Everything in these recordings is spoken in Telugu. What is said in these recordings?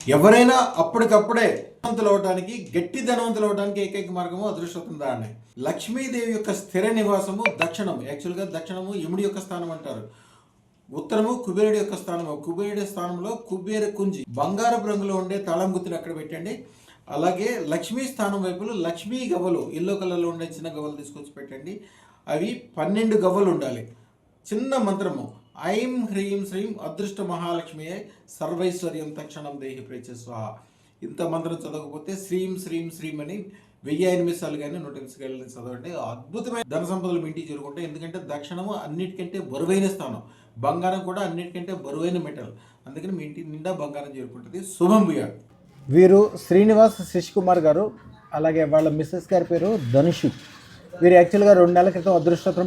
ఎవరైనా అప్పటికప్పుడే ధనవంతులు అవడానికి, గట్టి ధనవంతులు అవడానికి ఏకైక మార్గము అదృష్టం దాన్ని. లక్ష్మీదేవి యొక్క స్థిర నివాసము దక్షిణం. యాక్చువల్గా దక్షిణము యముడి యొక్క స్థానం అంటారు. ఉత్తరము కుబేరుడి యొక్క స్థానము. కుబేరుడి స్థానంలో కుబేర కుంజి బంగారపు రంగులో ఉండే తాళం గుర్తుని అక్కడ పెట్టండి. అలాగే లక్ష్మీ స్థానం వైపులో లక్ష్మీ గవ్వలు ఎల్లో కలర్లో ఉండే చిన్న గవ్వలు తీసుకొచ్చి పెట్టండి. అవి 12 గవ్వలు ఉండాలి. చిన్న మంత్రము ఐం హ్రీం శ్రీం అదృష్ట మహాలక్ష్మియే సర్వైశ్వర్యం తక్షణం దేహి ప్రేచస్వ. ఇంత మంత్రం చదవకపోతే శ్రీం శ్రీం శ్రీం అని 1008 సార్లు కానీ 108 సార్లు చదవండి. అద్భుతమైన ధన సంపదలు మీ ఇంటికి చేరుకుంటాయి. ఎందుకంటే దక్షిణము అన్నిటికంటే బరువైన స్థానం, బంగారం కూడా అన్నిటికంటే బరువైన మెటల్. అందుకని మీ ఇంటి నిండా బంగారం చేరుకుంటుంది. శుభం భూయాత్. వీరు శ్రీనివాస్ శశి కుమార్ గారు, అలాగే వాళ్ళ మిస్సెస్ గారి పేరు ధనుషి. వీరు యాక్చువల్గా 2 నెలల క్రితం అదృష్టం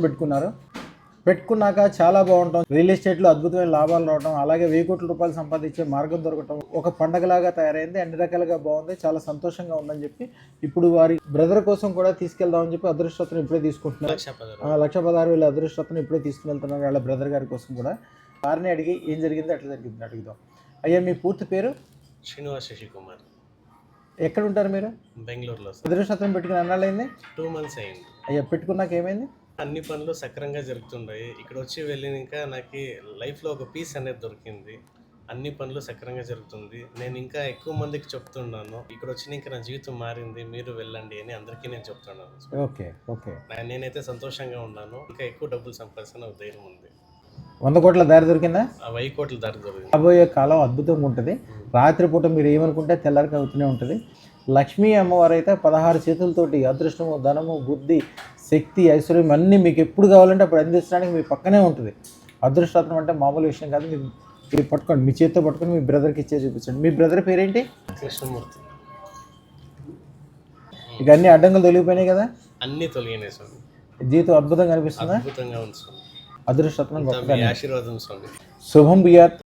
పెట్టుకున్నాక చాలా బాగుంటాం. రియల్ ఎస్టేట్లో అద్భుతమైన లాభాలు రావడం, అలాగే 1000 కోట్ల రూపాయలు సంపాదించే మార్గం దొరకటం ఒక పండగలాగా తయారైంది. అన్ని రకాలుగా బాగుంది, చాలా సంతోషంగా ఉందని చెప్పి ఇప్పుడు వారి బ్రదర్ కోసం కూడా తీసుకెళ్దామని చెప్పి అదృష్టం ఇప్పుడే తీసుకుంటున్నారు. 1,16,000 అదృష్టం ఇప్పుడే తీసుకుని వెళ్తున్నారు వాళ్ళ బ్రదర్ గారి కోసం కూడా. వారిని అడిగి ఏం జరిగిందో ఎట్లా జరిగింది అడుగుదాం. అయ్యా, మీ పూర్తి పేరు? శ్రీనివాస్ శశి కుమార్. ఎక్కడ ఉంటారు మీరు? బెంగళూరులో. అదృష్టం పెట్టుకుని అన్నాళ్ళైంది? 2 months అయింది. అయ్యా, పెట్టుకున్నాక ఏమైంది? అన్ని పనులు సక్రంగా జరుగుతుంటాయి. ఇక్కడ వచ్చి వెళ్ళినాక నాకు లైఫ్లో ఒక పీస్ అనేది దొరికింది. అన్ని పనులు సక్రంగా జరుగుతుంది. నేను ఇంకా ఎక్కువ మందికి చెప్తున్నాను, ఇక్కడ వచ్చినాక నా జీవితం మారింది, మీరు వెళ్ళండి అని అందరికీ నేను చెప్తున్నాను. Okay okay. నేనైతే సంతోషంగా ఉన్నాను. ఇంకా ఎక్కువ డబ్బులు సంపాదించిన ధైర్యం ఉంది. 100 కోట్ల దారి దొరికిందా? 1000 కోట్ల దారి దొరికింది. రాబోయే కాలం అద్భుతంగా ఉంటుంది. రాత్రిపూట మీరు ఏమనుకుంటే తెల్లారికి అవుతూనే ఉంటుంది. లక్ష్మీ అమ్మవారు అయితే 16 చేతులతోటి అదృష్టము, ధనము, బుద్ధి, శక్తి, ఐశ్వర్యం అన్నీ మీకు ఎప్పుడు కావాలంటే అప్పుడు అందించడానికి మీ పక్కనే ఉంటుంది. అదృష్టం అంటే మామూలు విషయం కాదు. మీరు పట్టుకోండి, మీ చేతితో పట్టుకొని మీ బ్రదర్కి ఇచ్చే చూపించండి. మీ బ్రదర్ పేరేంటి? కృష్ణమూర్తి. ఇక అన్ని అడ్డంకులు తొలగిపోయినాయి కదా? అన్ని తొలగినాయి స్వామి. జీవితం అద్భుతంగా అనిపిస్తుందా? అద్భుతంగా ఉంది స్వామి. అదృష్టం ఆశీర్వాదం స్వామి. శుభం భూయాత్.